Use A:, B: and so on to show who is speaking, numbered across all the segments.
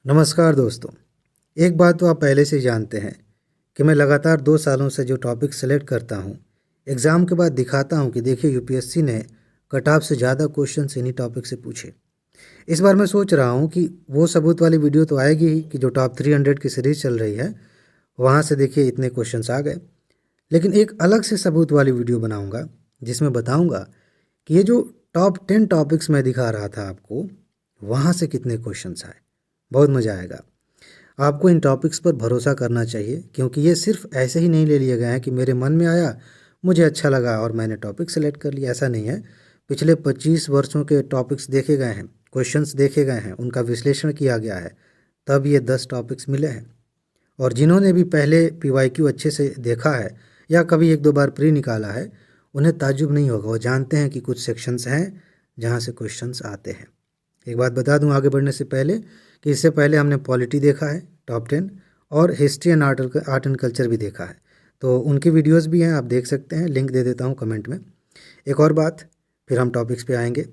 A: नमस्कार दोस्तों। एक बात तो आप पहले से ही जानते हैं कि मैं लगातार 2 सालों से जो टॉपिक सेलेक्ट करता हूँ, एग्ज़ाम के बाद दिखाता हूँ कि देखिए यूपीएससी ने कट ऑफ से ज़्यादा क्वेश्चंस इन्हीं टॉपिक से पूछे। इस बार मैं सोच रहा हूँ कि वो सबूत वाली वीडियो तो आएगी ही कि जो टॉप 300 की सीरीज़ चल रही है, वहाँ से देखिए इतने क्वेश्चंस आ गए। लेकिन एक अलग से सबूत वाली वीडियो बनाऊँगा जिसमें बताऊँगा कि ये जो टॉप 10 टॉपिक्स मैं दिखा रहा था आपको, वहाँ से कितने क्वेश्चंस आए। बहुत मज़ा आएगा। आपको इन टॉपिक्स पर भरोसा करना चाहिए क्योंकि ये सिर्फ ऐसे ही नहीं ले लिए गए हैं कि मेरे मन में आया, मुझे अच्छा लगा और मैंने टॉपिक सेलेक्ट कर लिया। ऐसा नहीं है। पिछले 25 वर्षों के टॉपिक्स देखे गए हैं, क्वेश्चंस देखे गए हैं, उनका विश्लेषण किया गया है, तब ये 10 टॉपिक्स मिले हैं। और जिन्होंने भी पहले पीवाईक्यू अच्छे से देखा है या कभी एक दो बार प्री निकाला है, उन्हें ताज्जुब नहीं होगा। वो जानते हैं कि कुछ सेक्शंस हैं जहाँ से क्वेश्चंस आते हैं। एक बात बता दूं आगे बढ़ने से पहले कि इससे पहले हमने पॉलिटी देखा है टॉप 10 और history and art and culture भी देखा है। तो उनकी वीडियोस भी हैं, आप देख सकते हैं, लिंक दे देता हूं कमेंट में। एक और बात, फिर हम टॉपिक्स पे आएंगे।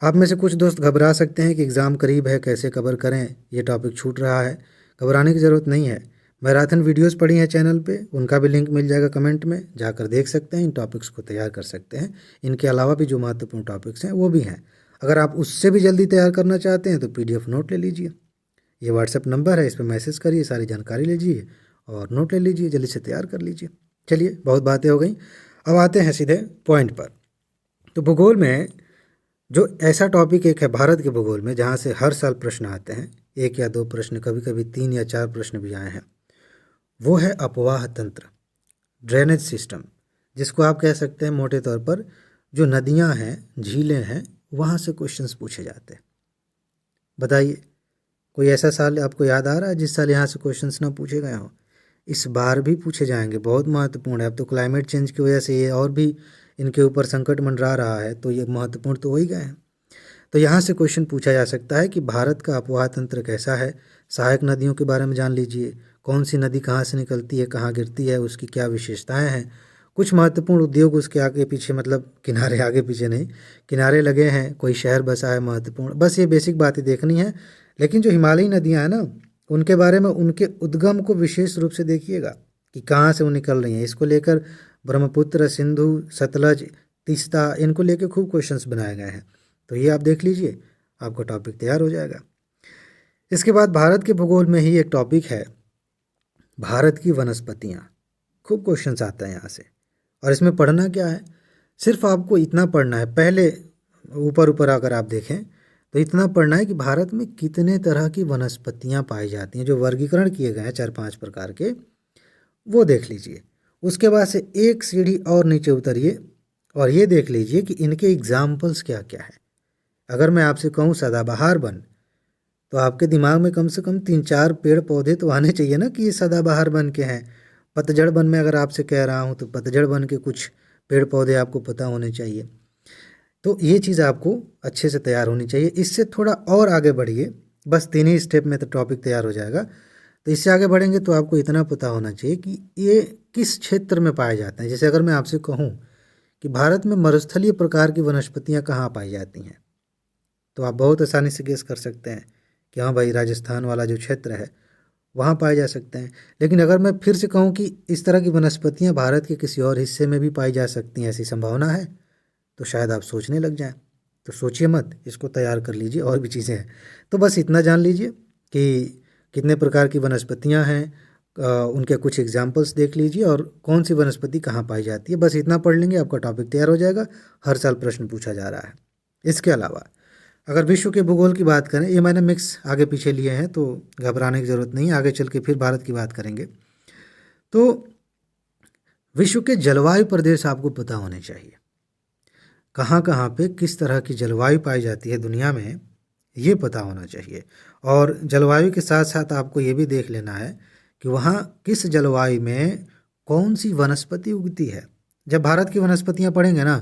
A: आप में से कुछ दोस्त घबरा सकते हैं कि एग्ज़ाम करीब है, कैसे कवर करें, ये टॉपिक छूट रहा है। घबराने की ज़रूरत नहीं है। मैराथन वीडियोस पड़ी हैं चैनल पे, उनका भी लिंक मिल जाएगा कमेंट में, जाकर देख सकते हैं, इन टॉपिक्स को तैयार कर सकते हैं। इनके अलावा भी जो महत्वपूर्ण टॉपिक्स हैं वो भी हैं। अगर आप उससे भी जल्दी तैयार करना चाहते हैं तो पीडीएफ नोट ले लीजिए। ये व्हाट्सएप नंबर है, इस पर मैसेज करिए, सारी जानकारी लीजिए और नोट ले लीजिए, जल्दी से तैयार कर लीजिए। चलिए, बहुत बातें हो गई, अब आते हैं सीधे पॉइंट पर। तो भूगोल में जो ऐसा टॉपिक एक है भारत के भूगोल में जहाँ से हर साल प्रश्न आते हैं, 1 या 2 प्रश्न, कभी कभी 3 या 4 प्रश्न भी आए हैं, वो है अपवाह तंत्र, ड्रेनेज सिस्टम, जिसको आप कह सकते हैं मोटे तौर पर जो नदियाँ हैं, झीलें हैं, वहाँ से क्वेश्चंस पूछे जाते हैं। बताइए, कोई ऐसा साल आपको याद आ रहा है जिस साल यहाँ से क्वेश्चंस ना पूछे गए हों? इस बार भी पूछे जाएंगे, बहुत महत्वपूर्ण है। अब तो क्लाइमेट चेंज की वजह से ये और भी इनके ऊपर संकट मंडरा रहा है, तो ये महत्वपूर्ण तो हो ही गए हैं। तो यहाँ से क्वेश्चन पूछा जा सकता है कि भारत का अपवाह तंत्र कैसा है। सहायक नदियों के बारे में जान लीजिए, कौन सी नदी कहाँ से निकलती है, कहाँ गिरती है, उसकी क्या विशेषताएं हैं। कुछ महत्वपूर्ण उद्योग उसके आगे पीछे, मतलब किनारे आगे पीछे नहीं, किनारे लगे हैं, कोई शहर बसा है महत्वपूर्ण, बस ये बेसिक बातें देखनी है। लेकिन जो हिमालयी नदियाँ हैं ना, उनके बारे में, उनके उद्गम को विशेष रूप से देखिएगा कि कहाँ से वो निकल रही हैं। इसको लेकर ब्रह्मपुत्र, सिंधु, सतलज, तीस्ता, इनको लेकर खूब क्वेश्चंस बनाए गए हैं। तो ये आप देख लीजिए, आपका टॉपिक तैयार हो जाएगा। इसके बाद भारत के भूगोल में ही एक टॉपिक है भारत की वनस्पतियाँ। खूब क्वेश्चंस आता है यहाँ से। और इसमें पढ़ना क्या है, सिर्फ आपको इतना पढ़ना है। पहले ऊपर ऊपर अगर आप देखें तो इतना पढ़ना है कि भारत में कितने तरह की वनस्पतियाँ पाई जाती हैं, जो वर्गीकरण किए गए हैं 4-5 प्रकार के, वो देख लीजिए। उसके बाद से एक सीढ़ी और नीचे उतरिए और ये देख लीजिए कि इनके एग्जाम्पल्स क्या क्या है। अगर मैं आपसे कहूँ सदाबहार वन, तो आपके दिमाग में कम से कम 3-4 पेड़ पौधे तो आने चाहिए ना कि ये सदाबहार वन के हैं। पतझड़ वन में अगर आपसे कह रहा हूँ तो पतझड़ वन के कुछ पेड़ पौधे आपको पता होने चाहिए। तो ये चीज़ आपको अच्छे से तैयार होनी चाहिए। इससे थोड़ा और आगे बढ़िए, बस 3 ही स्टेप में तो टॉपिक तैयार हो जाएगा। तो इससे आगे बढ़ेंगे तो आपको इतना पता होना चाहिए कि ये किस क्षेत्र में पाए जाते हैं। जैसे अगर मैं आपसे कहूँ कि भारत में मरुस्थलीय प्रकार की वनस्पतियाँ कहाँ पाई जाती हैं, तो आप बहुत आसानी से गेस कर सकते हैं कि हाँ भाई, राजस्थान वाला जो क्षेत्र है वहाँ पाए जा सकते हैं। लेकिन अगर मैं फिर से कहूँ कि इस तरह की वनस्पतियाँ भारत के किसी और हिस्से में भी पाई जा सकती हैं, ऐसी संभावना है, तो शायद आप सोचने लग जाएं। तो सोचिए मत, इसको तैयार कर लीजिए, और भी चीज़ें हैं। तो बस इतना जान लीजिए कि कितने प्रकार की वनस्पतियाँ हैं, उनके कुछ एग्जाम्पल्स देख लीजिए और कौन सी वनस्पति कहाँ पाई जाती है। बस इतना पढ़ लेंगे, आपका टॉपिक तैयार हो जाएगा। हर साल प्रश्न पूछा जा रहा है। इसके अलावा अगर विश्व के भूगोल की बात करें, ये मैंने मिक्स आगे पीछे लिए हैं, तो घबराने की ज़रूरत नहीं, आगे चल के फिर भारत की बात करेंगे। तो विश्व के जलवायु प्रदेश आपको पता होने चाहिए, कहाँ कहाँ पे किस तरह की जलवायु पाई जाती है दुनिया में, ये पता होना चाहिए। और जलवायु के साथ साथ आपको ये भी देख लेना है कि वहाँ किस जलवायु में कौन सी वनस्पति उगती है। जब भारत की वनस्पतियाँ पढ़ेंगे ना,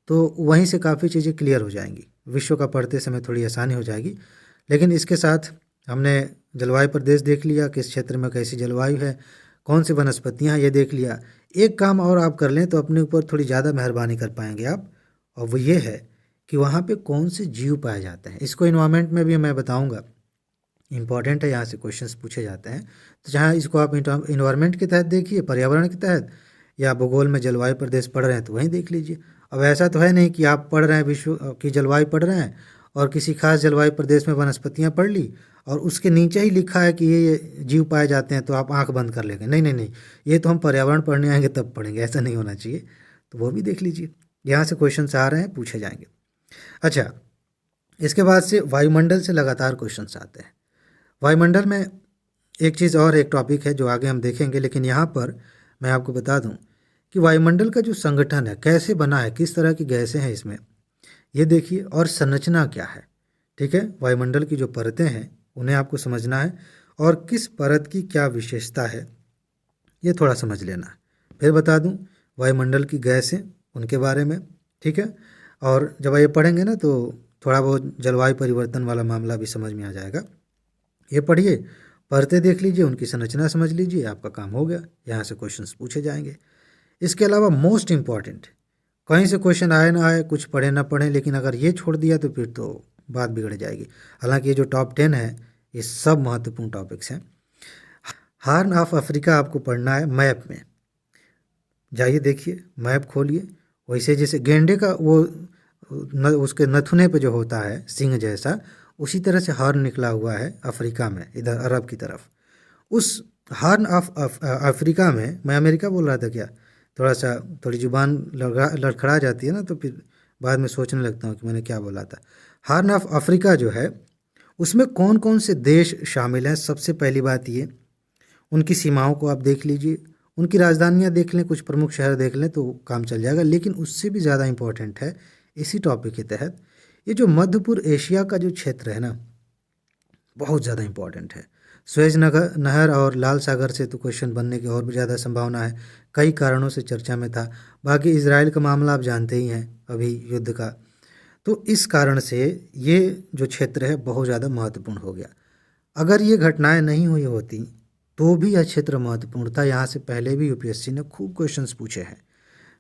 A: तो वहीं से काफ़ी चीज़ें क्लियर हो जाएंगी। विश्व का पढ़ते समय थोड़ी आसानी हो जाएगी। लेकिन इसके साथ हमने जलवायु प्रदेश देख लिया, किस क्षेत्र में कैसी जलवायु है, कौन सी वनस्पतियाँ, ये देख लिया। एक काम और आप कर लें तो अपने ऊपर थोड़ी ज़्यादा मेहरबानी कर पाएंगे आप, और वो ये है कि वहाँ पे कौन से जीव पाए जाते हैं। इसको इन्वायरमेंट में भी मैं बताऊँगा इंपॉर्टेंट है, यहाँ से क्वेश्चंस पूछे जाते हैं। तो जहाँ इसको आप इन्वायरमेंट के तहत देखिए, पर्यावरण के तहत, या भूगोल में जलवायु प्रदेश पढ़ रहे हैं तो वहीं देख लीजिए। अब ऐसा तो है नहीं कि आप पढ़ रहे हैं विश्व की जलवायु पढ़ रहे हैं और किसी खास जलवायु प्रदेश में वनस्पतियाँ पढ़ ली और उसके नीचे ही लिखा है कि ये जीव पाए जाते हैं, तो आप आंख बंद कर लेंगे। नहीं नहीं नहीं, ये तो हम पर्यावरण पढ़ने आएंगे तब पढ़ेंगे, ऐसा नहीं होना चाहिए। तो वो भी देख लीजिए, यहाँ से क्वेश्चन आ रहे हैं, पूछे जाएंगे। अच्छा, इसके बाद से वायुमंडल से लगातार क्वेश्चन आते हैं। वायुमंडल में एक चीज़ और, एक टॉपिक है जो आगे हम देखेंगे, लेकिन यहाँ पर मैं आपको बता दूं कि वायुमंडल का जो संगठन है, कैसे बना है, किस तरह की गैसें हैं इसमें, ये देखिए, और संरचना क्या है। ठीक है, वायुमंडल की जो परतें हैं उन्हें आपको समझना है और किस परत की क्या विशेषता है ये थोड़ा समझ लेना है। फिर बता दूं वायुमंडल की गैसें, उनके बारे में। ठीक है, और जब ये पढ़ेंगे ना तो थोड़ा बहुत जलवायु परिवर्तन वाला मामला भी समझ में आ जाएगा। ये पढ़िए, परतें देख लीजिए, उनकी संरचना समझ लीजिए, आपका काम हो गया। यहाँ से क्वेश्चंस पूछे जाएंगे। इसके अलावा मोस्ट इम्पॉर्टेंट, कहीं से क्वेश्चन आए ना आए, कुछ पढ़े ना पढ़े, लेकिन अगर ये छोड़ दिया तो फिर तो बात बिगड़ जाएगी। हालांकि ये जो टॉप 10 है ये सब महत्वपूर्ण टॉपिक्स हैं। हार्न ऑफ अफ्रीका आपको पढ़ना है मैप में, जाइए देखिए, मैप खोलिए। वैसे जैसे गेंडे का वो उसके नथुने पे जो होता है सिंह जैसा, उसी तरह से हॉर्न निकला हुआ है अफ्रीका में, इधर अरब की तरफ। उस हॉर्न ऑफ अफ्रीका में, मैं अमेरिका बोल रहा था क्या, थोड़ी जुबान लड़खड़ा जाती है ना, तो फिर बाद में सोचने लगता हूँ कि मैंने क्या बोला था। हॉर्न ऑफ अफ्रीका जो है उसमें कौन कौन से देश शामिल हैं, सबसे पहली बात ये, उनकी सीमाओं को आप देख लीजिए, उनकी राजधानियाँ देख लें, कुछ प्रमुख शहर देख लें तो काम चल जाएगा। लेकिन उससे भी ज़्यादा इम्पोर्टेंट है इसी टॉपिक के तहत, ये जो मध्य पूर्व एशिया का जो क्षेत्र है ना, बहुत ज़्यादा इम्पोर्टेंट है। स्वेज नहर और लाल सागर से तो क्वेश्चन बनने की और भी ज़्यादा संभावना है, कई कारणों से चर्चा में था। बाकी इजराइल का मामला आप जानते ही हैं अभी युद्ध का, तो इस कारण से ये जो क्षेत्र है बहुत ज़्यादा महत्वपूर्ण हो गया। अगर ये घटनाएं नहीं हुई होती तो भी यह क्षेत्र महत्वपूर्ण था, यहाँ से पहले भी यूपीएससी ने खूब क्वेश्चंस पूछे हैं।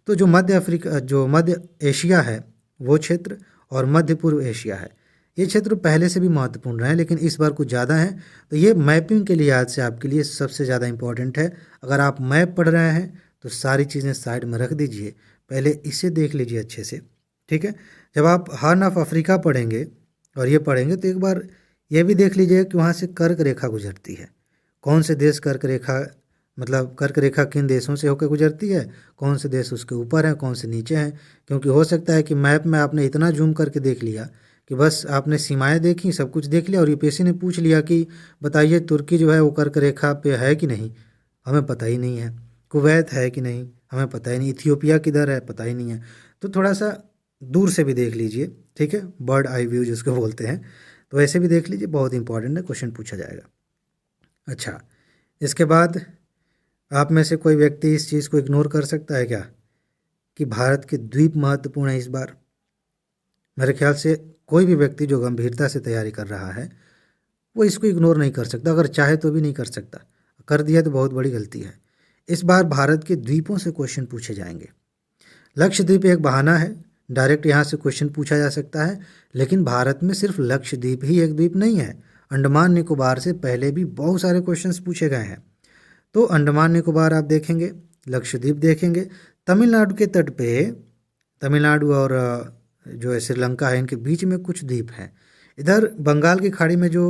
A: तो जो मध्य एशिया है वो क्षेत्र, और मध्य पूर्व एशिया है, ये क्षेत्र पहले से भी महत्वपूर्ण रहे, लेकिन इस बार कुछ ज़्यादा है। तो ये मैपिंग के लिहाज से आपके लिए सबसे ज़्यादा इम्पोर्टेंट है। अगर आप मैप पढ़ रहे हैं तो सारी चीज़ें साइड में रख दीजिए, पहले इसे देख लीजिए अच्छे से। ठीक है, जब आप हॉर्न ऑफ अफ्रीका पढ़ेंगे और ये पढ़ेंगे तो एक बार ये भी देख लीजिए कि वहाँ से कर्क रेखा गुजरती है। कौन से देश कर्क रेखा, मतलब कर्क रेखा किन देशों से होकर गुजरती है, कौन से देश उसके ऊपर हैं, कौन से नीचे हैं। क्योंकि हो सकता है कि मैप में आपने इतना जूम करके देख लिया कि बस आपने सीमाएं देखी, सब कुछ देख लिया, और यूपीएससी ने पूछ लिया कि बताइए तुर्की जो है वो कर्क रेखा पे है कि नहीं, हमें पता ही नहीं है। कुवैत है कि नहीं, हमें पता ही नहीं। इथियोपिया किधर है, पता ही नहीं है। तो थोड़ा सा दूर से भी देख लीजिए, ठीक है, बर्ड आई व्यू जिसको बोलते हैं, तो ऐसे भी देख लीजिए, बहुत इंपॉर्टेंट है, क्वेश्चन पूछा जाएगा। अच्छा, इसके बाद आप में से कोई व्यक्ति इस चीज़ को इग्नोर कर सकता है क्या कि भारत के द्वीप महत्वपूर्ण है इस बार? मेरे ख्याल से कोई भी व्यक्ति जो गंभीरता से तैयारी कर रहा है वो इसको इग्नोर नहीं कर सकता, अगर चाहे तो भी नहीं कर सकता। कर दिया तो बहुत बड़ी गलती है। इस बार भारत के द्वीपों से क्वेश्चन पूछे जाएंगे। लक्षद्वीप एक बहाना है, डायरेक्ट यहाँ से क्वेश्चन पूछा जा सकता है, लेकिन भारत में सिर्फ लक्षद्वीप ही एक द्वीप नहीं है। अंडमान निकोबार से पहले भी बहुत सारे क्वेश्चंस पूछे गए हैं। तो अंडमान निकोबार आप देखेंगे, लक्षद्वीप देखेंगे, तमिलनाडु के तट पे, तमिलनाडु और जो है श्रीलंका है, इनके बीच में कुछ द्वीप हैं। इधर बंगाल की खाड़ी में जो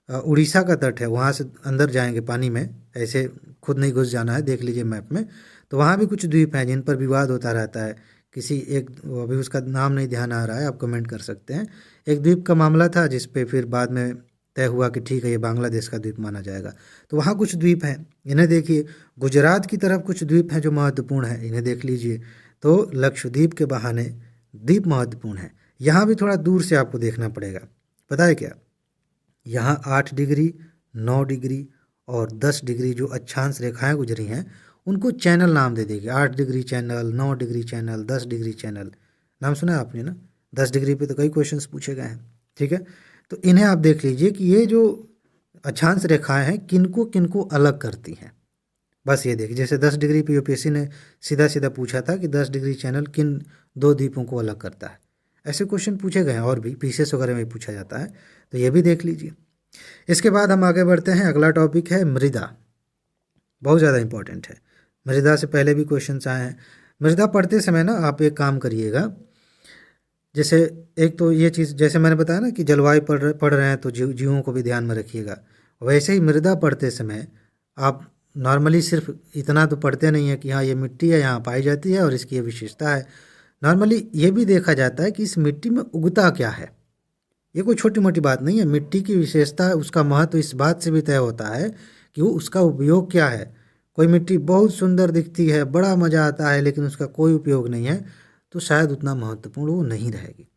A: उड़ीसा का तट है, वहाँ से अंदर जाएंगे पानी में, ऐसे खुद नहीं घुस जाना है, देख लीजिए मैप में। तो वहाँ भी कुछ द्वीप हैं जिन पर विवाद होता रहता है। किसी एक, अभी उसका नाम नहीं ध्यान आ रहा है, आप कमेंट कर सकते हैं। एक द्वीप का मामला था जिस पे फिर बाद में तय हुआ कि ठीक है ये बांग्लादेश का द्वीप माना जाएगा। तो वहाँ कुछ द्वीप हैं, इन्हें देखिए। गुजरात की तरफ कुछ द्वीप हैं जो महत्वपूर्ण हैं, इन्हें देख लीजिए। तो लक्षद्वीप के बहाने द्वीप महत्वपूर्ण है। यहाँ भी थोड़ा दूर से आपको देखना पड़ेगा, पता है क्या, यहाँ 8 डिग्री, 9 डिग्री और 10 डिग्री जो अक्षांश रेखाएं गुजरी हैं उनको चैनल नाम दे देंगे। 8 degree channel, 9 degree channel, 10 degree channel, नाम सुना है आपने ना। 10 डिग्री पे तो कई क्वेश्चंस पूछे गए हैं, ठीक है। तो इन्हें आप देख लीजिए कि ये जो अक्षांश रेखाएं हैं किनको किनको अलग करती हैं, बस ये देखिए। जैसे 10 डिग्री पे यूपीएससी ने सीधा सीधा पूछा था कि 10 डिग्री चैनल किन दो द्वीपों को अलग करता है, ऐसे क्वेश्चन पूछे गए हैं। और भी पीसेस वगैरह में पूछा जाता है, तो ये भी देख लीजिए। इसके बाद हम आगे बढ़ते हैं। अगला टॉपिक है मृदा। बहुत ज़्यादा इंपॉर्टेंट है। मृदा से पहले भी क्वेश्चंस आए हैं। मृदा पढ़ते समय ना आप एक काम करिएगा, जैसे एक तो ये चीज़ जैसे मैंने बताया ना कि जलवायु पढ़ रहे हैं तो जीवों को भी ध्यान में रखिएगा। वैसे ही मृदा पढ़ते समय आप नॉर्मली सिर्फ इतना तो पढ़ते नहीं है कि हाँ ये मिट्टी है, यहाँ पाई जाती है और इसकी ये विशेषता है। नॉर्मली ये भी देखा जाता है कि इस मिट्टी में उगता क्या है। ये कोई छोटी मोटी बात नहीं है। मिट्टी की विशेषता, उसका महत्व इस बात से भी तय होता है कि वो उसका उपयोग क्या है। कोई मिट्टी बहुत सुंदर दिखती है, बड़ा मज़ा आता है, लेकिन उसका कोई उपयोग नहीं है, तो शायद उतना महत्वपूर्ण वो नहीं रहेगी।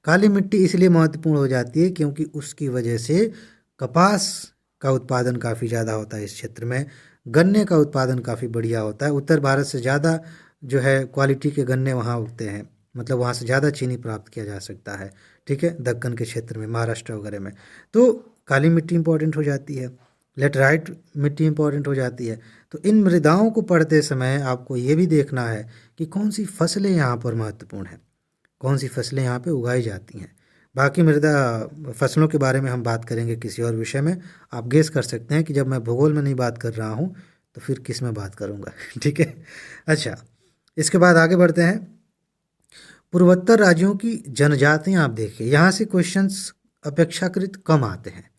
A: काली मिट्टी इसलिए महत्वपूर्ण हो जाती है क्योंकि उसकी वजह से कपास का उत्पादन काफ़ी ज़्यादा होता है इस क्षेत्र में। गन्ने का उत्पादन काफ़ी बढ़िया होता है। उत्तर भारत से ज़्यादा जो है क्वालिटी के गन्ने वहाँ उगते हैं, मतलब वहाँ से ज़्यादा चीनी प्राप्त किया जा सकता है। ठीक है, दक्कन के क्षेत्र में, महाराष्ट्र वगैरह में। तो काली मिट्टी इंपॉर्टेंट हो जाती है, लेटराइट मिट्टी इंपॉर्टेंट हो जाती है। तो इन मृदाओं को पढ़ते समय आपको ये भी देखना है कि कौन सी फसलें यहाँ पर महत्वपूर्ण हैं, कौन सी फसलें यहाँ पे उगाई जाती हैं। बाकी मृदा फसलों के बारे में हम बात करेंगे किसी और विषय में। आप गेस कर सकते हैं कि जब मैं भूगोल में नहीं बात कर रहा हूँ तो फिर किस में बात करूँगा। ठीक है, अच्छा, इसके बाद आगे बढ़ते हैं। पूर्वोत्तर राज्यों की जनजातियाँ आप देखिए, यहाँ से क्वेश्चंस अपेक्षाकृत कम आते हैं,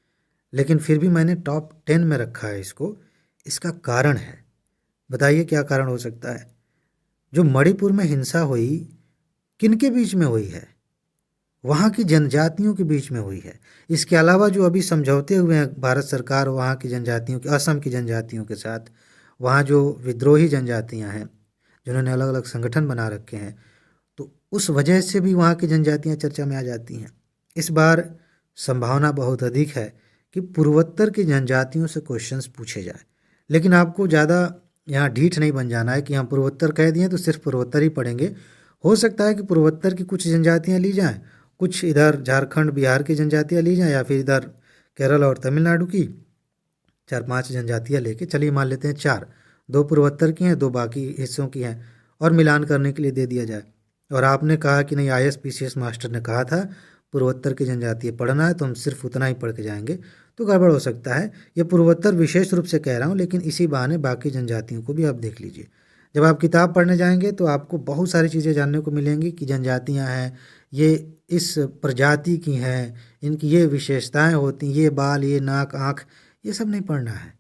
A: लेकिन फिर भी मैंने टॉप 10 में रखा है इसको। इसका कारण है, बताइए क्या कारण हो सकता है। जो मणिपुर में हिंसा हुई, किनके बीच में हुई है? वहाँ की जनजातियों के बीच में हुई है। इसके अलावा जो अभी समझौते हुए हैं भारत सरकार वहाँ की जनजातियों के, असम की जनजातियों के साथ, वहाँ जो विद्रोही जनजातियाँ हैं जिन्होंने अलग अलग संगठन बना रखे हैं, तो उस वजह से भी वहाँ की जनजातियाँ चर्चा में आ जाती हैं। इस बार संभावना बहुत अधिक है कि पूर्वोत्तर की जनजातियों से क्वेश्चंस पूछे जाए, लेकिन आपको ज़्यादा यहाँ ढीठ नहीं बन जाना है कि हम पूर्वोत्तर कह दिए तो सिर्फ पूर्वोत्तर ही पढ़ेंगे। हो सकता है कि पूर्वोत्तर की कुछ जनजातियाँ ली जाएँ, कुछ इधर झारखंड बिहार की जनजातियाँ ली जाएँ, या फिर इधर केरल और तमिलनाडु की 4-5 जनजातियाँ लेके, चलिए मान लेते हैं 4, 2 पूर्वोत्तर की हैं, 2 बाकी हिस्सों की हैं, और मिलान करने के लिए दे दिया जाए। और आपने कहा कि नहीं, IAS PCS मास्टर ने कहा था पूर्वोत्तर की जनजातियाँ पढ़ना है, तो हम सिर्फ उतना ही पढ़ के जाएंगे, तो गड़बड़ हो सकता है। ये पूर्वोत्तर विशेष रूप से कह रहा हूँ, लेकिन इसी बहाने बाकी जनजातियों को भी आप देख लीजिए। जब आप किताब पढ़ने जाएंगे तो आपको बहुत सारी चीज़ें जानने को मिलेंगी कि जनजातियाँ हैं, ये इस प्रजाति की हैं, इनकी ये विशेषताएं होती, ये बाल, ये नाक, आँख, ये सब नहीं पढ़ना है।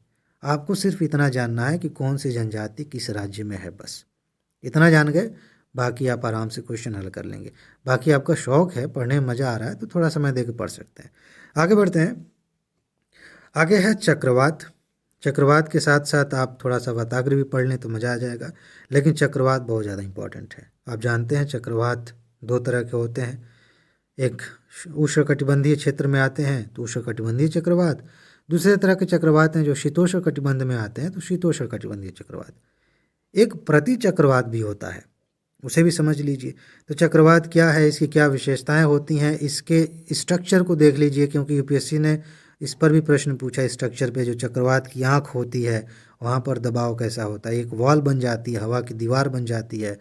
A: आपको सिर्फ इतना जानना है कि कौन सी जनजाति किस राज्य में है, बस इतना जान गए, बाकी आप आराम से क्वेश्चन हल कर लेंगे। बाकी आपका शौक है, पढ़ने में मज़ा आ रहा है तो थोड़ा समय देकर पढ़ सकते हैं। आगे बढ़ते हैं। आगे है चक्रवात। चक्रवात के साथ साथ आप थोड़ा सा वाताग्र भी पढ़ लें तो मज़ा आ जाएगा, लेकिन चक्रवात बहुत ज़्यादा इंपॉर्टेंट है। आप जानते हैं चक्रवात 2 तरह के होते हैं। एक उष्णकटिबंधीय क्षेत्र में आते हैं तो उष्णकटिबंधीय चक्रवात, दूसरे तरह के चक्रवात हैं जो शीतोष्ण कटिबंध में आते हैं तो शीतोष्ण कटिबंधीय चक्रवात। एक प्रति चक्रवात भी होता है, उसे भी समझ लीजिए। तो चक्रवात क्या है, इसकी क्या विशेषताएं होती हैं, इसके स्ट्रक्चर को देख लीजिए, क्योंकि यूपीएससी ने इस पर भी प्रश्न पूछा। स्ट्रक्चर पे जो चक्रवात की आँख होती है वहाँ पर दबाव कैसा होता है, एक वॉल बन जाती है, हवा की दीवार बन जाती है,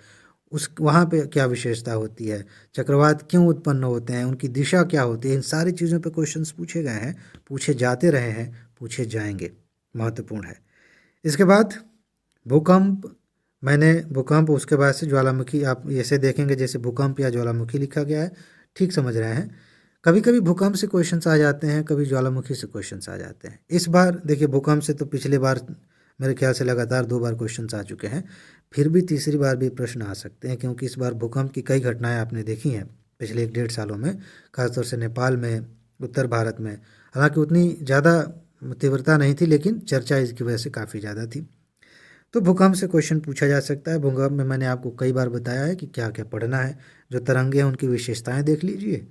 A: उस वहाँ पे क्या विशेषता होती है, चक्रवात क्यों उत्पन्न होते हैं, उनकी दिशा क्या होती है, इन सारी चीज़ों पे क्वेश्चंस पूछे गए हैं, पूछे जाते रहे हैं, पूछे जाएंगे, महत्वपूर्ण है। इसके बाद भूकंप, मैंने भूकंप, उसके बाद से ज्वालामुखी, आप ऐसे देखेंगे जैसे भूकंप या ज्वालामुखी लिखा गया है, ठीक समझ रहे हैं। कभी कभी भूकंप से क्वेश्चंस आ जाते हैं, कभी ज्वालामुखी से क्वेश्चंस आ जाते हैं। इस बार देखिए भूकंप से तो पिछले बार मेरे ख्याल से लगातार 2 बार क्वेश्चंस आ चुके हैं, फिर भी तीसरी बार भी प्रश्न आ सकते हैं, क्योंकि इस बार भूकंप की कई घटनाएं आपने देखी हैं पिछले 1-1.5 सालों में, खासतौर से नेपाल में, उत्तर भारत में। हालांकि उतनी ज़्यादा तीव्रता नहीं थी, लेकिन चर्चा इसकी वजह से काफ़ी ज़्यादा थी। तो भूकंप से क्वेश्चन पूछा जा सकता है। भूकंप में मैंने आपको कई बार बताया है कि क्या क्या पढ़ना है। जो तरंगे हैं उनकी विशेषताएं देख लीजिए,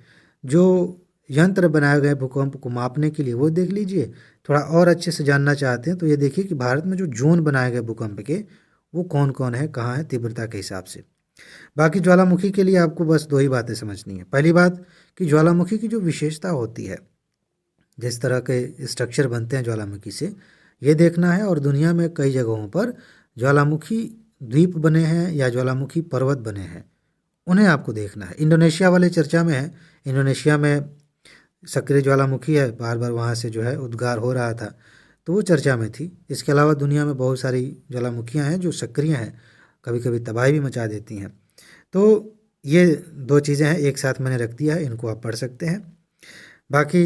A: जो यंत्र बनाए गए भूकंप को मापने के लिए वो देख लीजिए। थोड़ा और अच्छे से जानना चाहते हैं तो ये देखिए कि भारत में जो जोन बनाए गए भूकंप के वो कौन कौन है, कहाँ है, तीव्रता के हिसाब से। बाकी ज्वालामुखी के लिए आपको बस 2 ही बातें समझनी है। पहली बात कि ज्वालामुखी की जो विशेषता होती है, जिस तरह के स्ट्रक्चर बनते हैं ज्वालामुखी से, ये देखना है। और दुनिया में कई जगहों पर ज्वालामुखी द्वीप बने हैं या ज्वालामुखी पर्वत बने हैं, उन्हें आपको देखना है। इंडोनेशिया वाले चर्चा में है। इंडोनेशिया में सक्रिय ज्वालामुखी है, बार बार वहाँ से जो है उद्गार हो रहा था, तो वो चर्चा में थी। इसके अलावा दुनिया में बहुत सारी ज्वालामुखियाँ हैं जो सक्रिय हैं, कभी कभी तबाही भी मचा देती हैं। तो ये दो चीज़ें हैं, एक साथ मैंने रख दिया है, इनको आप पढ़ सकते हैं। बाकी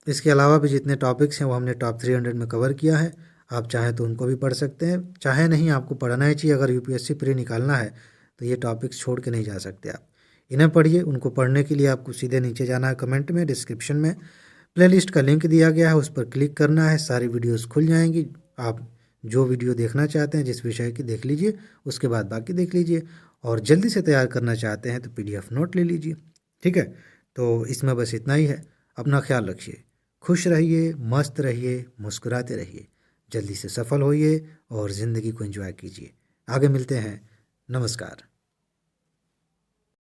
A: इसके अलावा भी जितने टॉपिक्स हैं वो हमने टॉप 300 में कवर किया है, आप चाहें तो उनको भी पढ़ सकते हैं, चाहे नहीं आपको पढ़ना ही चाहिए। अगर यूपीएससी प्री निकालना है तो ये टॉपिक्स छोड़ के नहीं जा सकते आप, इन्हें पढ़िए। उनको पढ़ने के लिए आपको सीधे नीचे जाना है, कमेंट में, डिस्क्रिप्शन में प्लेलिस्ट का लिंक दिया गया है, उस पर क्लिक करना है, सारी वीडियोस खुल जाएंगी। आप जो वीडियो देखना चाहते हैं जिस विषय की देख लीजिए, उसके बाद बाकी देख लीजिए। और जल्दी से तैयार करना चाहते हैं तो पीडीएफ नोट ले लीजिए, ठीक है। तो इसमें बस इतना ही है। अपना ख्याल रखिए, खुश रहिए, मस्त रहिए, मुस्कुराते रहिए, जल्दी से सफल होइए और ज़िंदगी को एंजॉय कीजिए। आगे मिलते हैं, नमस्कार।